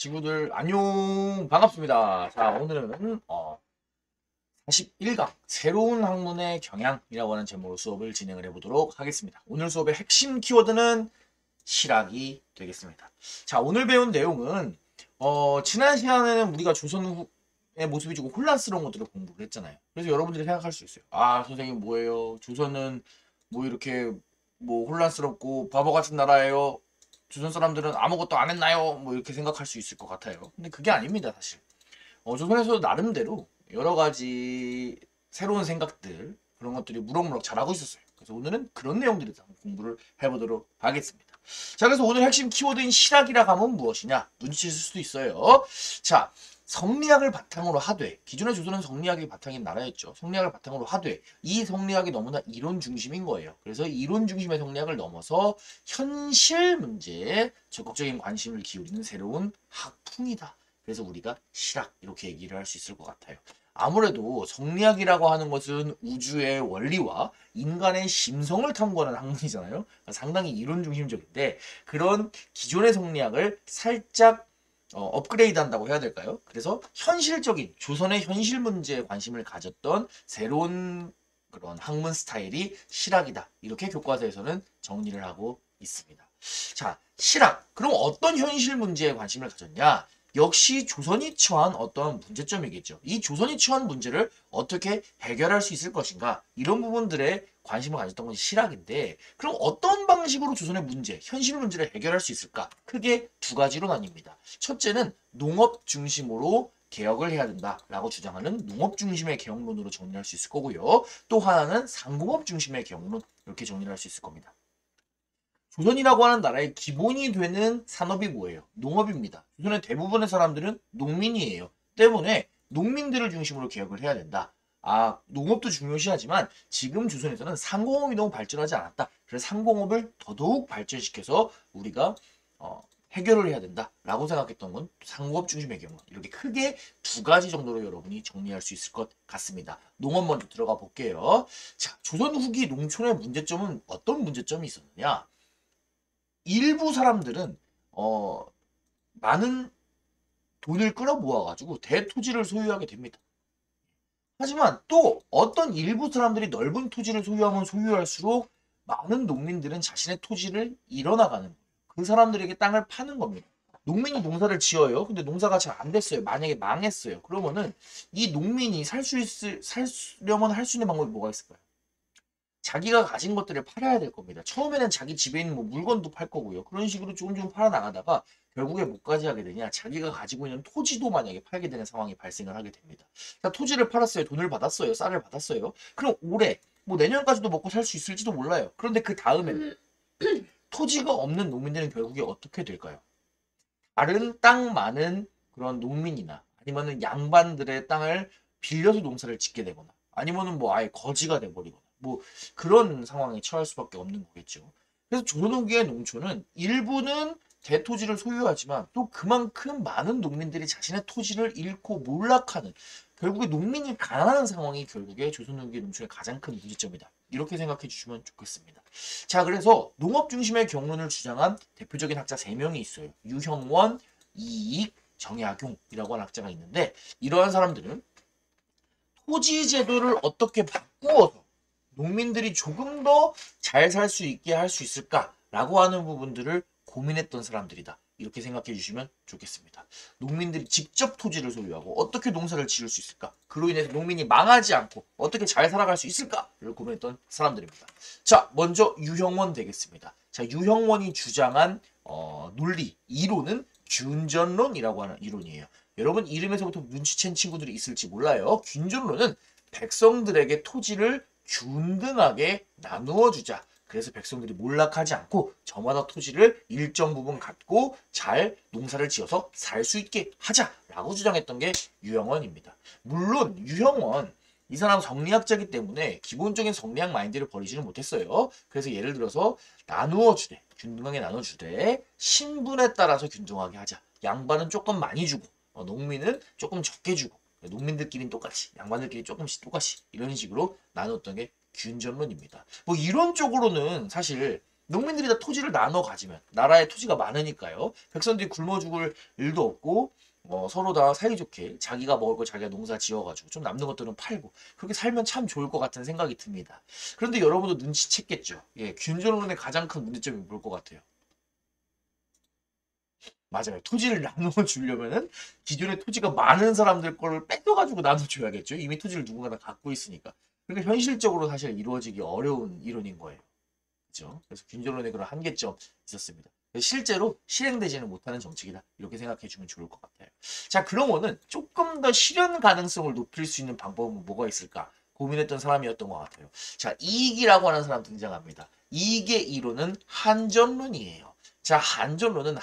친구들 안녕 반갑습니다. 자 오늘은 41강 새로운 학문의 경향이라고 하는 제목으로 수업을 진행을 해보도록 하겠습니다. 오늘 수업의 핵심 키워드는 실학이 되겠습니다. 자 오늘 배운 내용은 지난 시간에는 우리가 조선 후의 모습이 조금 혼란스러운 것들을 공부를 했잖아요. 그래서 여러분들이 생각할 수 있어요. 아 선생님 뭐예요? 조선은 뭐 이렇게 뭐 혼란스럽고 바보 같은 나라예요. 조선 사람들은 아무것도 안 했나요? 뭐 이렇게 생각할 수 있을 것 같아요. 근데 그게 아닙니다, 사실. 조선에서도 나름대로 여러 가지 새로운 생각들, 그런 것들이 무럭무럭 잘하고 있었어요. 그래서 오늘은 그런 내용들에 대해서 공부를 해보도록 하겠습니다. 자, 그래서 오늘 핵심 키워드인 실학이라 하면 무엇이냐? 눈치챌 수도 있어요. 자, 성리학을 바탕으로 하되, 기존의 조선은 성리학이 바탕인 나라였죠. 성리학을 바탕으로 하되, 이 성리학이 너무나 이론 중심인 거예요. 그래서 이론 중심의 성리학을 넘어서 현실 문제에 적극적인 관심을 기울이는 새로운 학풍이다. 그래서 우리가 실학 이렇게 얘기를 할 수 있을 것 같아요. 아무래도 성리학이라고 하는 것은 우주의 원리와 인간의 심성을 탐구하는 학문이잖아요. 그러니까 상당히 이론 중심적인데 그런 기존의 성리학을 살짝 업그레이드 한다고 해야 될까요? 그래서 현실적인 조선의 현실 문제에 관심을 가졌던 새로운 그런 학문 스타일이 실학이다. 이렇게 교과서에서는 정리를 하고 있습니다. 자, 실학. 그럼 어떤 현실 문제에 관심을 가졌냐? 역시 조선이 처한 어떤 문제점이겠죠. 이 조선이 처한 문제를 어떻게 해결할 수 있을 것인가 이런 부분들에 관심을 가졌던 것이 실학인데 그럼 어떤 방식으로 조선의 문제, 현실 문제를 해결할 수 있을까? 크게 두 가지로 나뉩니다. 첫째는 농업 중심으로 개혁을 해야 된다라고 주장하는 농업 중심의 개혁론으로 정리할 수 있을 거고요. 또 하나는 상공업 중심의 개혁론 이렇게 정리를 할 수 있을 겁니다. 조선이라고 하는 나라의 기본이 되는 산업이 뭐예요? 농업입니다. 조선의 대부분의 사람들은 농민이에요. 때문에 농민들을 중심으로 개혁을 해야 된다. 아, 농업도 중요시하지만 지금 조선에서는 상공업이 너무 발전하지 않았다. 그래서 상공업을 더더욱 발전시켜서 우리가 해결을 해야 된다라고 생각했던 건 상공업 중심의 경우 이렇게 크게 두 가지 정도로 여러분이 정리할 수 있을 것 같습니다. 농업 먼저 들어가 볼게요. 자, 조선 후기 농촌의 문제점은 어떤 문제점이 있었느냐? 일부 사람들은 많은 돈을 끌어모아가지고 대토지를 소유하게 됩니다. 하지만 또 어떤 일부 사람들이 넓은 토지를 소유하면 소유할수록 많은 농민들은 자신의 토지를 잃어나가는 거예요. 그 사람들에게 땅을 파는 겁니다. 농민이 농사를 지어요. 근데 농사가 잘 안 됐어요. 만약에 망했어요. 그러면은 이 농민이 살려면 할 수 있는 방법이 뭐가 있을까요? 자기가 가진 것들을 팔아야 될 겁니다. 처음에는 자기 집에 있는 뭐 물건도 팔 거고요. 그런 식으로 조금 팔아 나가다가 결국에 뭐까지 하게 되냐? 자기가 가지고 있는 토지도 만약에 팔게 되는 상황이 발생을 하게 됩니다. 그러니까 토지를 팔았어요. 돈을 받았어요. 쌀을 받았어요. 그럼 올해 뭐 내년까지도 먹고 살 수 있을지도 몰라요. 그런데 그 다음에는 토지가 없는 농민들은 결국에 어떻게 될까요? 다른 땅 많은 그런 농민이나 아니면은 양반들의 땅을 빌려서 농사를 짓게 되거나 아니면은 뭐 아예 거지가 돼버리거나 뭐 그런 상황에 처할 수밖에 없는 거겠죠. 그래서 조선 후기의 농촌은 일부는 대토지를 소유하지만 또 그만큼 많은 농민들이 자신의 토지를 잃고 몰락하는 결국에 농민이 가난한 상황이 결국에 조선 후기 농촌의 가장 큰 문제점이다. 이렇게 생각해 주시면 좋겠습니다. 자, 그래서 농업 중심의 경론을 주장한 대표적인 학자 3명이 있어요. 유형원, 이익, 정약용이라고 하는 학자가 있는데 이러한 사람들은 토지 제도를 어떻게 바꾸어서 농민들이 조금 더 잘 살 수 있게 할 수 있을까라고 하는 부분들을 고민했던 사람들이다. 이렇게 생각해 주시면 좋겠습니다. 농민들이 직접 토지를 소유하고 어떻게 농사를 지을 수 있을까? 그로 인해서 농민이 망하지 않고 어떻게 잘 살아갈 수 있을까를 고민했던 사람들입니다. 자, 먼저 유형원 되겠습니다. 자, 유형원이 주장한 논리, 이론은 균전론이라고 하는 이론이에요. 여러분 이름에서부터 눈치챈 친구들이 있을지 몰라요. 균전론은 백성들에게 토지를 균등하게 나누어 주자. 그래서 백성들이 몰락하지 않고 저마다 토지를 일정 부분 갖고 잘 농사를 지어서 살 수 있게 하자라고 주장했던 게 유형원입니다. 물론 유형원 이 사람 성리학자이기 때문에 기본적인 성리학 마인드를 버리지는 못했어요. 그래서 예를 들어서 나누어 주되 균등하게 나눠 주되 신분에 따라서 균등하게 하자. 양반은 조금 많이 주고 농민은 조금 적게 주고 농민들끼리는 똑같이 양반들끼리 조금씩 똑같이 이런 식으로 나눴던 게 균전론입니다. 뭐 이론적으로는 사실 농민들이 다 토지를 나눠 가지면 나라에 토지가 많으니까요. 백성들이 굶어 죽을 일도 없고 서로 다 사이좋게 자기가 먹을 거 자기가 농사 지어가지고 좀 남는 것들은 팔고 그렇게 살면 참 좋을 것 같은 생각이 듭니다. 그런데 여러분도 눈치챘겠죠. 예, 균전론의 가장 큰 문제점이 뭘 것 같아요? 맞아요. 토지를 나눠주려면은 기존에 토지가 많은 사람들 거를 뺏어가지고 나눠줘야겠죠. 이미 토지를 누군가 다 갖고 있으니까. 그러니까 현실적으로 사실 이루어지기 어려운 이론인 거예요. 그렇죠? 그래서 균전론의 그런 한계점 있었습니다. 실제로 실행되지는 못하는 정책이다. 이렇게 생각해 주면 좋을 것 같아요. 자, 그러면은 조금 더 실현 가능성을 높일 수 있는 방법은 뭐가 있을까? 고민했던 사람이었던 것 같아요. 자, 이익이라고 하는 사람 등장합니다. 이익의 이론은 한전론이에요. 자, 한전론은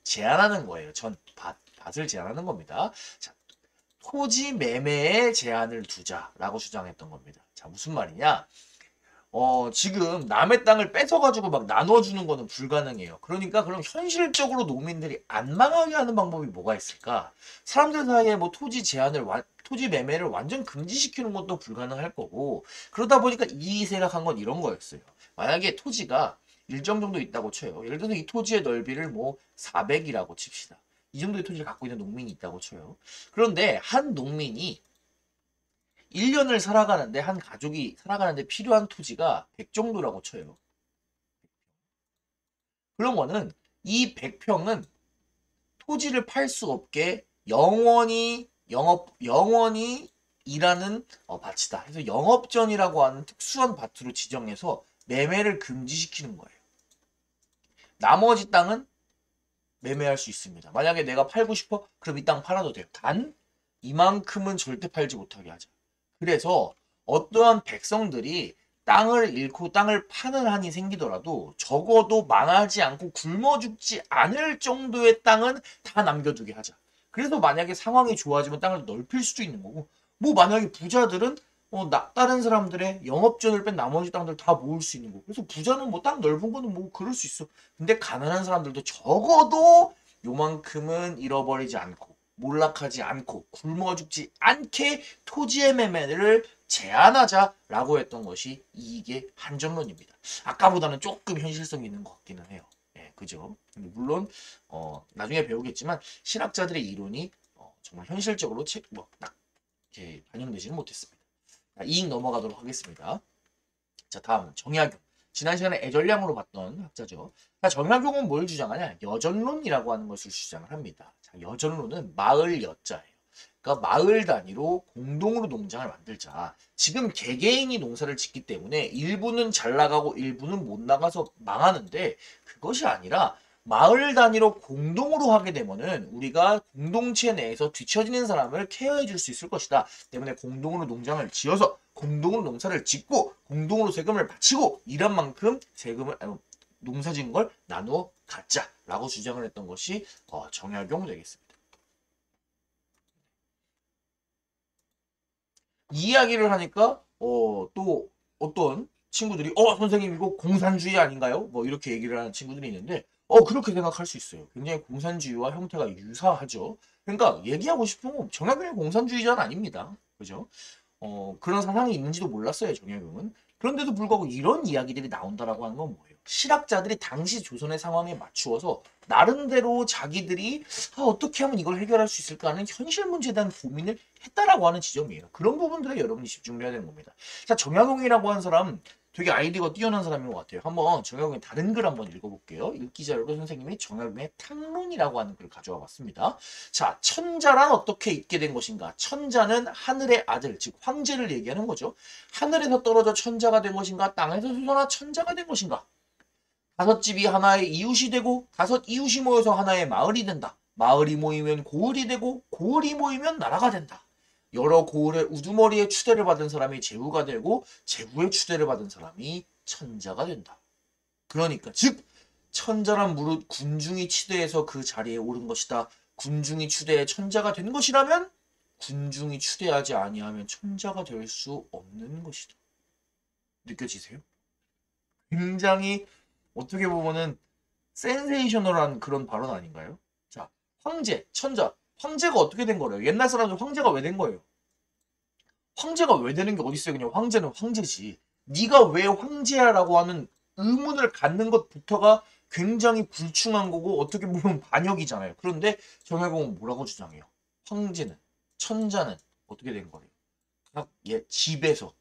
제한하는 거예요. 밭을 제한하는 겁니다. 자, 토지 매매에 제한을 두자라고 주장했던 겁니다. 자, 무슨 말이냐? 지금 남의 땅을 뺏어가지고 막 나눠주는 거는 불가능해요. 그러니까 그럼 현실적으로 농민들이 안 망하게 하는 방법이 뭐가 있을까? 사람들 사이에 뭐 토지 매매를 완전 금지시키는 것도 불가능할 거고, 그러다 보니까 이 생각한 건 이런 거였어요. 만약에 토지가 일정 정도 있다고 쳐요. 예를 들어서 이 토지의 넓이를 뭐 400이라고 칩시다. 이 정도의 토지를 갖고 있는 농민이 있다고 쳐요. 그런데 한 농민이 1년을 살아가는데 한 가족이 살아가는데 필요한 토지가 100 정도라고 쳐요. 그러면은 이 100평은 토지를 팔 수 없게 영원히 일하는 밭이다. 그래서 영업전이라고 하는 특수한 밭으로 지정해서 매매를 금지시키는 거예요. 나머지 땅은 매매할 수 있습니다. 만약에 내가 팔고 싶어? 그럼 이 땅 팔아도 돼요. 단 이만큼은 절대 팔지 못하게 하자. 그래서 어떠한 백성들이 땅을 잃고 땅을 파는 한이 생기더라도 적어도 망하지 않고 굶어 죽지 않을 정도의 땅은 다 남겨두게 하자. 그래서 만약에 상황이 좋아지면 땅을 넓힐 수도 있는 거고, 뭐 만약에 부자들은 다른 사람들의 영업전을 뺀 나머지 땅들 다 모을 수 있는 거고, 그래서 부자는 뭐 땅 넓은 거는 뭐 그럴 수 있어. 근데 가난한 사람들도 적어도 요만큼은 잃어버리지 않고 몰락하지 않고 굶어 죽지 않게 토지의 매매를 제한하자라고 했던 것이 이익의 한전론입니다. 아까보다는 조금 현실성이 있는 것 같기는 해요. 예, 그죠? 물론 나중에 배우겠지만 신학자들의 이론이 정말 현실적으로 딱 이렇게 반영되지는 못했습니다. 자, 이익 넘어가도록 하겠습니다. 자, 다음 정약용. 지난 시간에 애전량으로 봤던 학자죠. 자, 정약용은 뭘 주장하냐? 여전론이라고 하는 것을 주장을 합니다. 자, 여전론은 마을 여자예요. 그러니까 마을 단위로 공동으로 농장을 만들자. 지금 개개인이 농사를 짓기 때문에 일부는 잘 나가고 일부는 못 나가서 망하는데 그것이 아니라 마을 단위로 공동으로 하게 되면은 우리가 공동체 내에서 뒤처지는 사람을 케어해 줄 수 있을 것이다. 때문에 공동으로 농장을 지어서 공동으로 농사를 짓고 공동으로 세금을 바치고 일한 만큼 농사 지은 걸 나누어 갖자라고 주장을 했던 것이 정약용 되겠습니다. 이야기를 하니까 또 어떤 친구들이 선생님 이거 공산주의 아닌가요? 뭐 이렇게 얘기를 하는 친구들이 있는데 그렇게 생각할 수 있어요. 굉장히 공산주의와 형태가 유사하죠. 그러니까 얘기하고 싶은 건 정약용이 공산주의자는 아닙니다. 그죠? 그런 사상이 있는지도 몰랐어요, 정약용은. 그런데도 불구하고 이런 이야기들이 나온다라고 하는 건 뭐예요? 실학자들이 당시 조선의 상황에 맞추어서 나름대로 자기들이 어떻게 하면 이걸 해결할 수 있을까 하는 현실 문제에 대한 고민을 했다라고 하는 지점이에요. 그런 부분들에 여러분이 집중을 해야 되는 겁니다. 자, 정약용이라고 하는 사람 되게 아이디어가 뛰어난 사람인 것 같아요. 한번 정약용의 다른 글 한번 읽어볼게요. 읽기 자료로 선생님이 정약용의 탕론이라고 하는 글을 가져와 봤습니다. 자, 천자란 어떻게 있게 된 것인가? 천자는 하늘의 아들, 즉 황제를 얘기하는 거죠. 하늘에서 떨어져 천자가 된 것인가? 땅에서 솟아나 천자가 된 것인가? 다섯 집이 하나의 이웃이 되고 다섯 이웃이 모여서 하나의 마을이 된다. 마을이 모이면 고을이 되고 고을이 모이면 나라가 된다. 여러 고을의 우두머리의 추대를 받은 사람이 제후가 되고 제후의 추대를 받은 사람이 천자가 된다. 그러니까 즉 천자란 무릇 군중이 추대해서 그 자리에 오른 것이다. 군중이 추대해 천자가 된 것이라면 군중이 추대하지 아니하면 천자가 될 수 없는 것이다. 느껴지세요? 굉장히 어떻게 보면은 센세이셔널한 그런 발언 아닌가요? 자, 황제, 천자. 황제가 어떻게 된 거래요? 옛날 사람들 황제가 왜 된 거예요? 황제가 왜 되는 게 어딨어요? 그냥 황제는 황제지. 네가 왜 황제야라고 하는 의문을 갖는 것부터가 굉장히 불충한 거고 어떻게 보면 반역이잖아요. 그런데 정약용은 뭐라고 주장해요? 황제는, 천자는 어떻게 된 거예요? 각 집에서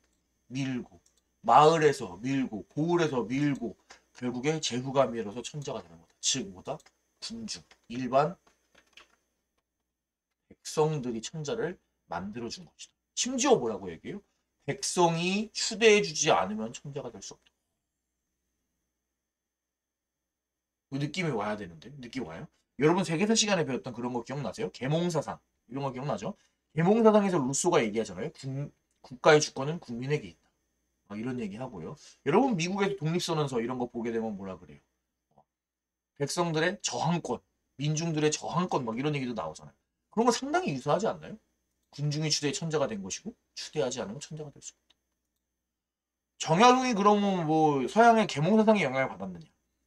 밀고 마을에서 밀고 고을에서 밀고 결국에 제후가 밀어서 천자가 되는 거다. 즉 뭐다? 군중, 일반 백성들이 천자를 만들어준 것이다. 심지어 뭐라고 얘기해요? 백성이 추대해주지 않으면 천자가 될 수 없다. 그 느낌이 와야 되는데 느낌 와요? 여러분 세계사 시간에 배웠던 그런 거 기억나세요? 계몽사상 이런 거 기억나죠? 계몽사상에서 루소가 얘기하잖아요. 국가의 주권은 국민에게 있다. 이런 얘기 하고요. 여러분 미국에서 독립선언서 이런 거 보게 되면 뭐라 그래요? 백성들의 저항권, 민중들의 저항권 막 이런 얘기도 나오잖아요. 그런 거 상당히 유사하지 않나요? 군중이 추대의 천자가 된 것이고 추대하지 않으면 천자가 될 수 없다. 정약용이 그러면 뭐 서양의 계몽사상에 영향을 받았느냐?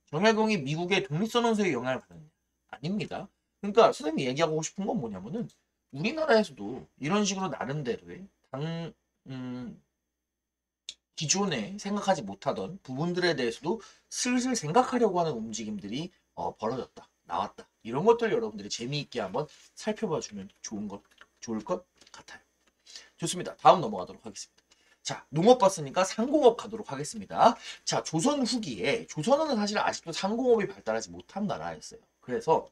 정약용이 미국의 독립선언서에 영향을 받았느냐? 아닙니다. 그러니까 선생님이 얘기하고 싶은 건 뭐냐면은 우리나라에서도 이런 식으로 나름대로의 기존에 생각하지 못하던 부분들에 대해서도 슬슬 생각하려고 하는 움직임들이 벌어졌다. 나왔다. 이런 것들 여러분들이 재미있게 한번 살펴봐주면 좋을 것 같아요. 좋습니다. 다음 넘어가도록 하겠습니다. 자, 농업 봤으니까 상공업 가도록 하겠습니다. 자, 조선 후기에 조선은 사실 아직도 상공업이 발달하지 못한 나라였어요. 그래서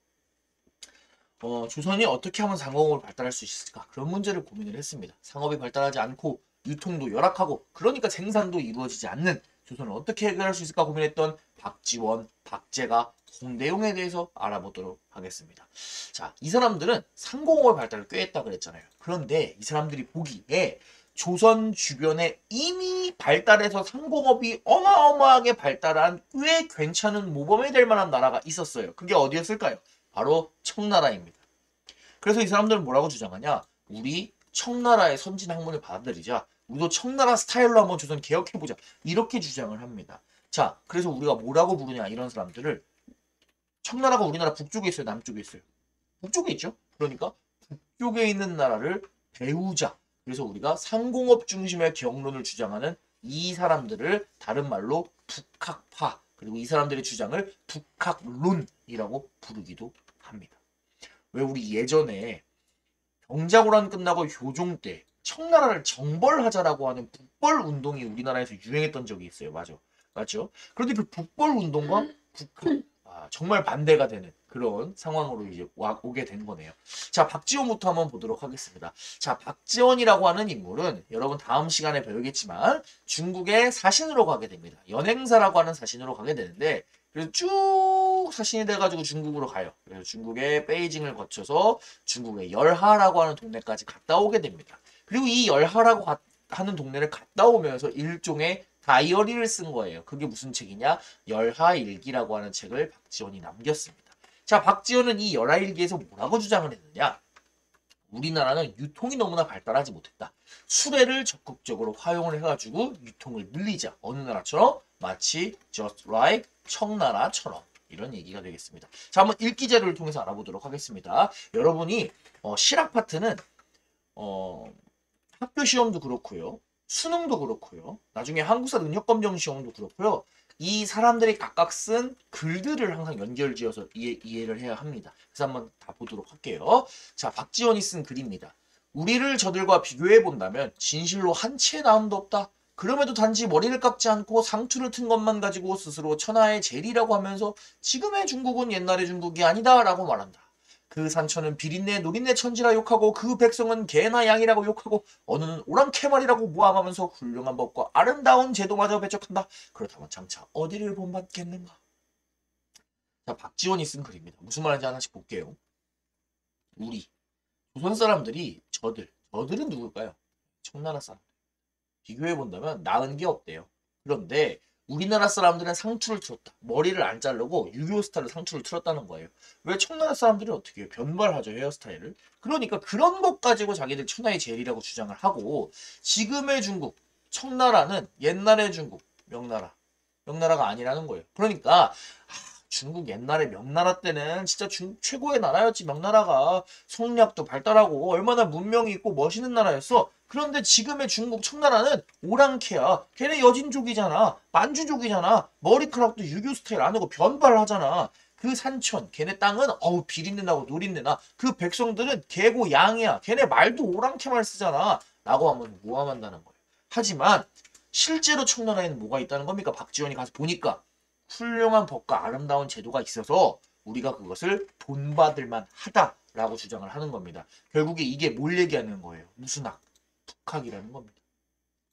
조선이 어떻게 하면 상공업을 발달할 수 있을까? 그런 문제를 고민을 했습니다. 상업이 발달하지 않고 유통도 열악하고 그러니까 생산도 이루어지지 않는 조선을 어떻게 해결할 수 있을까 고민했던 박지원, 박제가, 홍대용에 대해서 알아보도록 하겠습니다. 자, 이 사람들은 상공업의 발달을 꽤 했다 그랬잖아요. 그런데 이 사람들이 보기에 조선 주변에 이미 발달해서 상공업이 어마어마하게 발달한 꽤 괜찮은 모범이 될 만한 나라가 있었어요. 그게 어디였을까요? 바로 청나라입니다. 그래서 이 사람들은 뭐라고 주장하냐? 우리 청나라의 선진 학문을 받아들이자. 우리도 청나라 스타일로 한번 조선 개혁해보자. 이렇게 주장을 합니다. 자, 그래서 우리가 뭐라고 부르냐 이런 사람들을 청나라가 우리나라 북쪽에 있어요? 남쪽에 있어요? 북쪽에 있죠? 그러니까 북쪽에 있는 나라를 배우자. 그래서 우리가 상공업 중심의 경론을 주장하는 이 사람들을 다른 말로 북학파 그리고 이 사람들의 주장을 북학론이라고 부르기도 합니다. 왜 우리 예전에 병자호란 끝나고 효종 때 청나라를 정벌하자라고 하는 북벌 운동이 우리나라에서 유행했던 적이 있어요. 맞죠? 그런데 그 북벌 운동과 북학 정말 반대가 되는 그런 상황으로 이제 오게 된 거네요. 자, 박지원부터 한번 보도록 하겠습니다. 자, 박지원이라고 하는 인물은 여러분 다음 시간에 배우겠지만 중국의 사신으로 가게 됩니다. 연행사라고 하는 사신으로 가게 되는데 그래서 쭉 사신이 돼가지고 중국으로 가요. 그래서 중국의 베이징을 거쳐서 중국의 열하라고 하는 동네까지 갔다 오게 됩니다. 그리고 이 열하라고 하는 동네를 갔다 오면서 일종의 다이어리를 쓴 거예요. 그게 무슨 책이냐? 열하일기라고 하는 책을 박지원이 남겼습니다. 자, 박지원은 이 열하일기에서 뭐라고 주장을 했느냐? 우리나라는 유통이 너무나 발달하지 못했다. 수레를 적극적으로 활용을 해가지고 유통을 늘리자. 어느 나라처럼? 마치 just like 청나라처럼. 이런 얘기가 되겠습니다. 자, 한번 읽기 자료를 통해서 알아보도록 하겠습니다. 여러분이 실학 파트는 학교 시험도 그렇고요. 수능도 그렇고요. 나중에 한국사 능력검정 시험도 그렇고요. 이 사람들이 각각 쓴 글들을 항상 연결지어서 이해를 해야 합니다. 그래서 한번 다 보도록 할게요. 자, 박지원이 쓴 글입니다. 우리를 저들과 비교해 본다면 진실로 한 치의 나음도 없다. 그럼에도 단지 머리를 깎지 않고 상투를 튼 것만 가지고 스스로 천하의 제리라고 하면서 지금의 중국은 옛날의 중국이 아니다 라고 말한다. 그 산천은 비린내 노린내 천지라 욕하고 그 백성은 개나 양이라고 욕하고 어느는 오랑캐말이라고 모함하면서 훌륭한 법과 아름다운 제도마저 배척한다. 그렇다면 장차 어디를 본받겠는가? 자, 박지원이 쓴 글입니다. 무슨 말인지 하나씩 볼게요. 우리 조선 사람들이 저들은 누굴까요? 청나라 사람. 비교해 본다면 나은 게 없대요. 그런데 우리나라 사람들은 상투를 틀었다. 머리를 안 자르고 유교 스타일로 상투를 틀었다는 거예요. 왜 청나라 사람들이 어떻게 해요? 변발하죠, 헤어스타일을. 그러니까 그런 것 가지고 자기들 천하의 제일이라고 주장을 하고 지금의 중국, 청나라는 옛날의 중국, 명나라가 아니라는 거예요. 그러니까 중국 옛날에 명나라 때는 진짜 최고의 나라였지. 명나라가 성리학도 발달하고 얼마나 문명이 있고 멋있는 나라였어. 그런데 지금의 중국 청나라는 오랑캐야. 걔네 여진족이잖아. 만주족이잖아. 머리카락도 유교 스타일 안 하고 변발을 하잖아. 그 산천, 걔네 땅은 비린내나고 노린내나. 그 백성들은 개고 양이야. 걔네 말도 오랑캐 말 쓰잖아. 라고 하면 모함한다는 거예요. 하지만 실제로 청나라에는 뭐가 있다는 겁니까? 박지원이 가서 보니까 훌륭한 법과 아름다운 제도가 있어서 우리가 그것을 본받을만 하다라고 주장을 하는 겁니다. 결국에 이게 뭘 얘기하는 거예요? 무슨 학? 북학이라는 겁니다.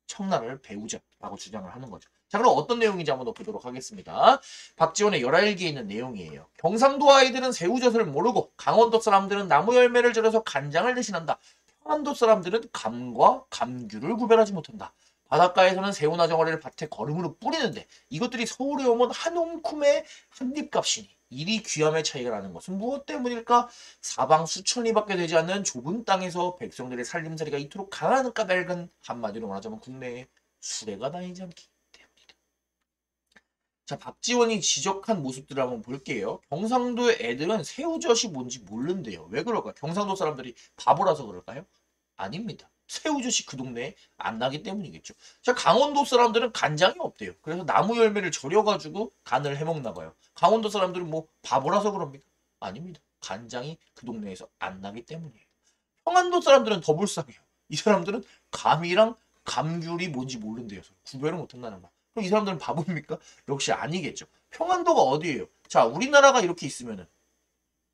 청나라를 배우자라고 주장을 하는 거죠. 자, 그럼 어떤 내용인지 한번 더 보도록 하겠습니다. 박지원의 열알기에 있는 내용이에요. 경상도 아이들은 새우젓을 모르고 강원도 사람들은 나무 열매를 절여서 간장을 대신한다. 평안도 사람들은 감과 감귤을 구별하지 못한다. 바닷가에서는 새우나 정어리를 밭에 거름으로 뿌리는데 이것들이 서울에 오면 한 움큼의 한 입값이니 이리 귀함의 차이가 나는 것은 무엇 때문일까? 사방 수천 리밖에 되지 않는 좁은 땅에서 백성들의 살림살이가 이토록 강한 까닭은 한마디로 말하자면 국내에 수레가 다니지 않기 때문이다. 자, 박지원이 지적한 모습들을 한번 볼게요. 경상도의 애들은 새우젓이 뭔지 모른대요. 왜 그럴까? 경상도 사람들이 바보라서 그럴까요? 아닙니다. 새우젓이 그 동네에 안 나기 때문이겠죠. 자, 강원도 사람들은 간장이 없대요. 그래서 나무 열매를 절여가지고 간을 해먹나 봐요. 강원도 사람들은 뭐 바보라서 그럽니까? 아닙니다. 간장이 그 동네에서 안 나기 때문이에요. 평안도 사람들은 더 불쌍해요. 이 사람들은 감이랑 감귤이 뭔지 모른대요. 구별을 못한다는 말. 그럼 이 사람들은 바보입니까? 역시 아니겠죠. 평안도가 어디예요? 자, 우리나라가 이렇게 있으면은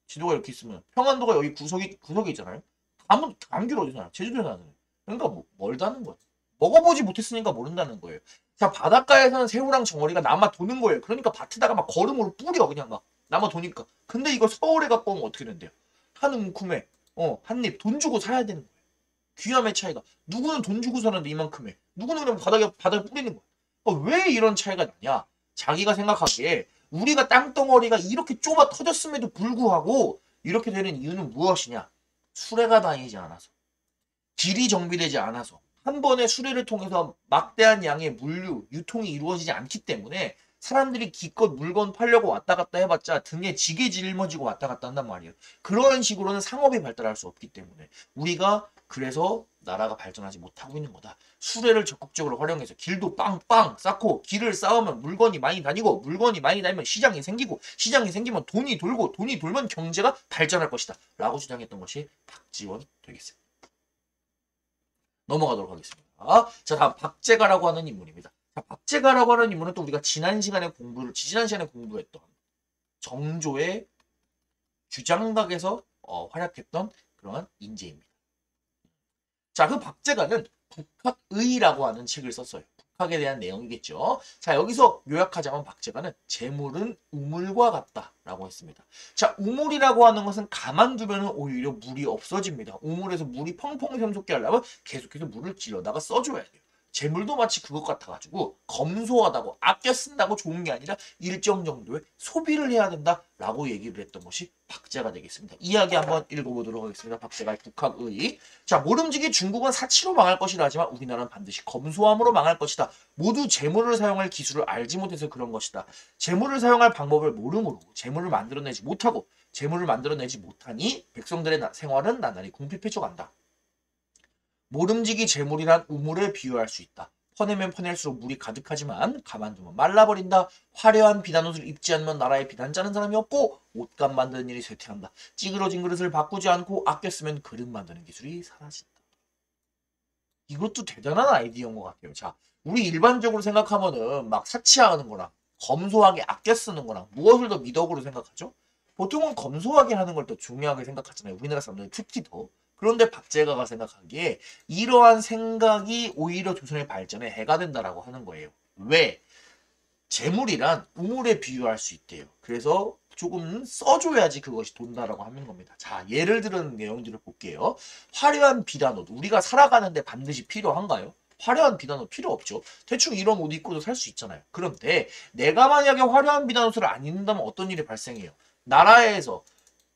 지도가 이렇게 있으면 평안도가 여기 구석에 있잖아요. 감귤 어디서 나요? 제주도에서 나는. 그러니까 멀다는 거예요. 먹어보지 못했으니까 모른다는 거예요. 자, 바닷가에서는 새우랑 정어리가 남아 도는 거예요. 그러니까 밭에다가 막 거름으로 뿌려 그냥 막 남아 도니까. 근데 이거 서울에 갖고 오면 어떻게 된대요? 한 움큼에 한 입 돈 주고 사야 되는 거예요. 귀함의 차이가. 누구는 돈 주고 사는데 이만큼에. 누구는 그냥 바닥에 뿌리는 거예요. 왜 이런 차이가 나냐? 자기가 생각하기에 우리가 땅덩어리가 이렇게 좁아 터졌음에도 불구하고 이렇게 되는 이유는 무엇이냐? 수레가 다니지 않아서. 길이 정비되지 않아서 한 번에 수레를 통해서 막대한 양의 물류, 유통이 이루어지지 않기 때문에 사람들이 기껏 물건 팔려고 왔다 갔다 해봤자 등에 지게 짊어지고 왔다 갔다 한단 말이에요. 그런 식으로는 상업이 발달할 수 없기 때문에 우리가 그래서 나라가 발전하지 못하고 있는 거다. 수레를 적극적으로 활용해서 길도 빵빵 쌓고 길을 쌓으면 물건이 많이 다니고 물건이 많이 다니면 시장이 생기고 시장이 생기면 돈이 돌고 돈이 돌면 경제가 발전할 것이다. 라고 주장했던 것이 박지원 되겠습니다. 넘어가도록 하겠습니다. 자, 다음 박제가라고 하는 인물입니다. 자, 박제가라고 하는 인물은 또 우리가 지난 시간에 공부했던 정조의 주장각에서 활약했던 그러한 인재입니다. 자, 그 박제가는 북학의라고 하는 책을 썼어요. 북학에 대한 내용이겠죠. 자, 여기서 요약하자면 박제가는 재물은 우물과 같다라고 했습니다. 자, 우물이라고 하는 것은 가만두면 오히려 물이 없어집니다. 우물에서 물이 펑펑 샘솟게 하려면 계속해서 물을 찔러다가 써줘야 돼요. 재물도 마치 그것 같아가지고 검소하다고 아껴 쓴다고 좋은 게 아니라 일정 정도의 소비를 해야 된다라고 얘기를 했던 것이 박제가 되겠습니다. 이야기 한번 읽어보도록 하겠습니다. 박제가의 북학의. 자, 모름지기 중국은 사치로 망할 것이라 하지만 우리나라는 반드시 검소함으로 망할 것이다. 모두 재물을 사용할 기술을 알지 못해서 그런 것이다. 재물을 사용할 방법을 모르므로 재물을 만들어내지 못하고 재물을 만들어내지 못하니 백성들의 생활은 나날이 궁핍해져 간다. 모름지기 재물이란 우물에 비유할 수 있다. 퍼내면 퍼낼수록 물이 가득하지만 가만두면 말라버린다. 화려한 비단옷을 입지 않으면 나라에 비단 짜는 사람이 없고 옷감 만드는 일이 쇠퇴한다. 찌그러진 그릇을 바꾸지 않고 아껴 쓰면 그릇 만드는 기술이 사라진다. 이것도 대단한 아이디어인 것 같아요. 자, 우리 일반적으로 생각하면은 막 사치하는 거랑 검소하게 아껴 쓰는 거랑 무엇을 더 미덕으로 생각하죠? 보통은 검소하게 하는 걸 더 중요하게 생각하잖아요. 우리나라 사람들은 특히 더. 그런데 박제가가 생각하기에 이러한 생각이 오히려 조선의 발전에 해가 된다라고 하는 거예요. 왜? 재물이란 우물에 비유할 수 있대요. 그래서 조금 써줘야지 그것이 돈다라고 하는 겁니다. 자, 예를 들은 내용들을 볼게요. 화려한 비단옷. 우리가 살아가는데 반드시 필요한가요? 화려한 비단옷 필요 없죠. 대충 이런 옷 입고도 살 수 있잖아요. 그런데 내가 만약에 화려한 비단옷을 안 입는다면 어떤 일이 발생해요? 나라에서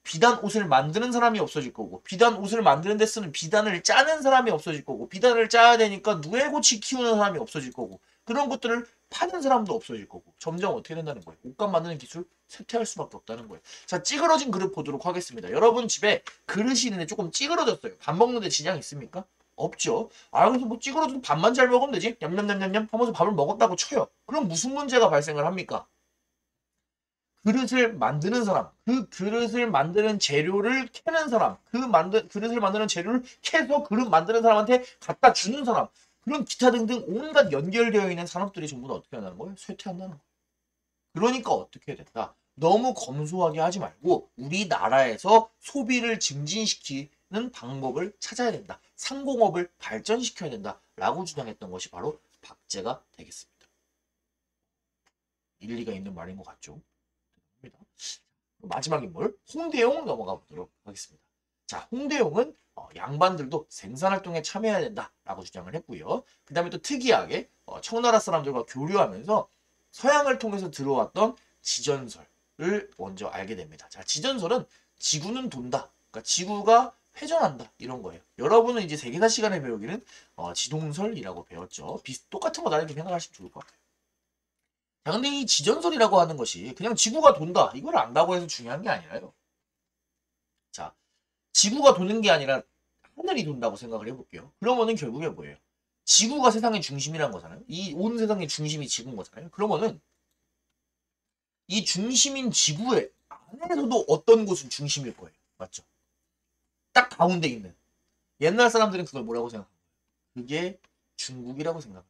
비단 옷을 만드는 사람이 없어질 거고 비단 옷을 만드는 데 쓰는 비단을 짜는 사람이 없어질 거고 비단을 짜야 되니까 누에고치 키우는 사람이 없어질 거고 그런 것들을 파는 사람도 없어질 거고 점점 어떻게 된다는 거예요. 옷감 만드는 기술 쇠퇴할 수밖에 없다는 거예요. 자, 찌그러진 그릇 보도록 하겠습니다. 여러분 집에 그릇이 있는데 조금 찌그러졌어요. 밥 먹는데 지장 있습니까? 없죠. 아, 그래서 뭐 찌그러져도 밥만 잘 먹으면 되지. 냠냠냠냠냠 하면서 밥을 먹었다고 쳐요. 그럼 무슨 문제가 발생을 합니까? 그릇을 만드는 사람, 그 그릇을 만드는 재료를 캐는 사람, 그릇을 만드는 재료를 캐서 그릇 만드는 사람한테 갖다 주는 사람, 그런 기타 등등 온갖 연결되어 있는 산업들이 전부 다 어떻게 한다는 거예요? 쇠퇴한다는 거예요. 그러니까 어떻게 해야 된다? 너무 검소하게 하지 말고 우리나라에서 소비를 증진시키는 방법을 찾아야 된다. 상공업을 발전시켜야 된다. 라고 주장했던 것이 바로 박제가 되겠습니다. 일리가 있는 말인 것 같죠? 마지막 인물 홍대용 넘어가 보도록 하겠습니다. 자, 홍대용은 양반들도 생산활동에 참여해야 된다라고 주장을 했고요. 그 다음에 또 특이하게 청나라 사람들과 교류하면서 서양을 통해서 들어왔던 지전설을 먼저 알게 됩니다. 자, 지전설은 지구는 돈다. 그러니까 지구가 회전한다. 이런 거예요. 여러분은 이제 세계사 시간에 배우기는 지동설이라고 배웠죠. 똑같은 거다 이렇게 생각하시면 좋을 것 같아요. 자, 근데 이 지전설이라고 하는 것이 그냥 지구가 돈다. 이걸 안다고 해서 중요한 게 아니라요. 자, 지구가 도는 게 아니라 하늘이 돈다고 생각을 해볼게요. 그러면은 결국에 뭐예요? 지구가 세상의 중심이란 거잖아요. 이 온 세상의 중심이 지구인 거잖아요. 그러면은 이 중심인 지구의 안에서도 어떤 곳은 중심일 거예요. 맞죠? 딱 가운데 있는. 옛날 사람들은 그걸 뭐라고 생각해요? 그게 중국이라고 생각해요.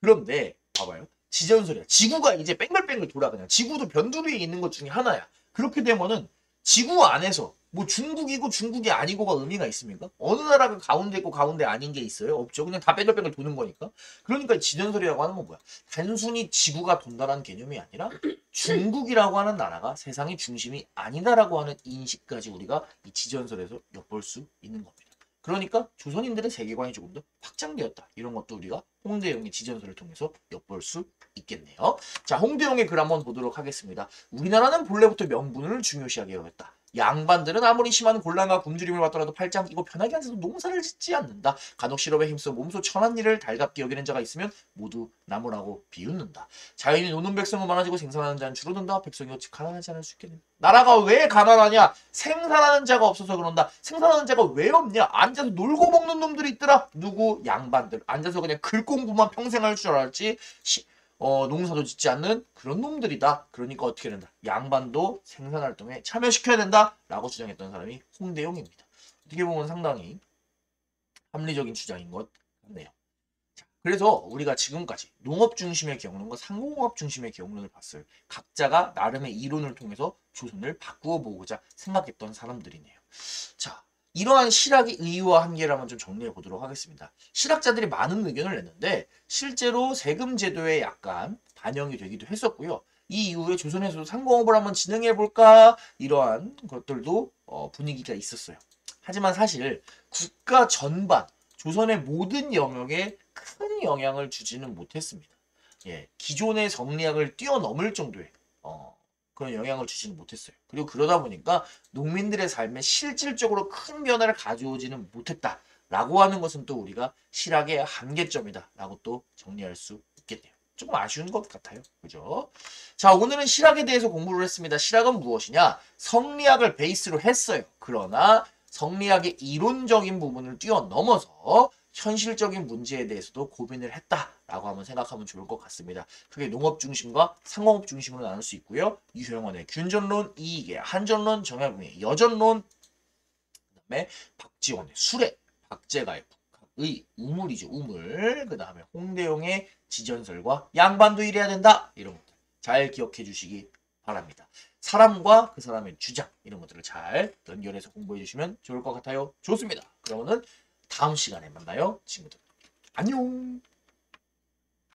그런데 봐봐요. 지전설이야. 지구가 이제 뺑글뺑글 돌아 그냥. 지구도 변두리에 있는 것 중에 하나야. 그렇게 되면은 지구 안에서 뭐 중국이고 중국이 아니고가 의미가 있습니까? 어느 나라가 가운데 있고 가운데 아닌 게 있어요? 없죠. 그냥 다 뺑글뺑글 도는 거니까. 그러니까 지전설이라고 하는 건 뭐야? 단순히 지구가 돈다라는 개념이 아니라 중국이라고 하는 나라가 세상의 중심이 아니다라고 하는 인식까지 우리가 이 지전설에서 엿볼 수 있는 겁니다. 그러니까 조선인들의 세계관이 조금 더 확장되었다. 이런 것도 우리가 홍대용의 지전설을 통해서 엿볼 수 있겠네요. 자, 홍대용의 글 한번 보도록 하겠습니다. 우리나라는 본래부터 명분을 중요시하게 여겼다. 양반들은 아무리 심한 곤란과 굶주림을 받더라도 팔짱 끼고 편하게 앉아서 농사를 짓지 않는다. 간혹 실업에 힘써 몸소 천한 일을 달갑게 여기는 자가 있으면 모두 나무라고 비웃는다. 자연이 노는 백성은 많아지고 생산하는 자는 줄어든다. 백성이 어찌 가난하지 않을 수 있겠느냐. 나라가 왜 가난하냐? 생산하는 자가 없어서 그런다. 생산하는 자가 왜 없냐? 앉아서 놀고 먹는 놈들이 있더라. 누구? 양반들. 앉아서 그냥 글 공부만 평생 할 줄 알았지. 농사도 짓지 않는 그런 놈들이다. 그러니까 어떻게 된다? 양반도 생산활동에 참여시켜야 된다. 라고 주장했던 사람이 홍대용입니다. 어떻게 보면 상당히 합리적인 주장인 것 같네요. 자, 그래서 우리가 지금까지 농업 중심의 경론과 상공업 중심의 경론을 봤어요. 각자가 나름의 이론을 통해서 조선을 바꾸어 보고자 생각했던 사람들이네요. 자, 이러한 실학의 의의와 한계를 한번 좀 정리해 보도록 하겠습니다. 실학자들이 많은 의견을 냈는데 실제로 세금 제도에 약간 반영이 되기도 했었고요. 이 이후에 조선에서도 상공업을 한번 진행해 볼까 이러한 것들도 분위기가 있었어요. 하지만 사실 국가 전반, 조선의 모든 영역에 큰 영향을 주지는 못했습니다. 예, 기존의 정리학을 뛰어넘을 정도의 그런 영향을 주지는 못했어요. 그리고 그러다 보니까 농민들의 삶에 실질적으로 큰 변화를 가져오지는 못했다라고 하는 것은 또 우리가 실학의 한계점이다라고 또 정리할 수 있겠네요. 조금 아쉬운 것 같아요. 그죠? 자, 오늘은 실학에 대해서 공부를 했습니다. 실학은 무엇이냐? 성리학을 베이스로 했어요. 그러나 성리학의 이론적인 부분을 뛰어넘어서 현실적인 문제에 대해서도 고민을 했다라고 한번 생각하면 좋을 것 같습니다. 그게 농업 중심과 상공업 중심으로 나눌 수 있고요. 유형원의 균전론, 이익의 한전론, 정약용의 여전론, 그다음에 박지원의 수레, 박제가의 북학의 우물이죠. 우물. 그다음에 홍대용의 지전설과 양반도 이래야 된다. 이런 것들 잘 기억해 주시기 바랍니다. 사람과 그 사람의 주장 이런 것들을 잘 연결해서 공부해 주시면 좋을 것 같아요. 좋습니다. 그러면은 다음 시간에 만나요. 친구들. 안녕.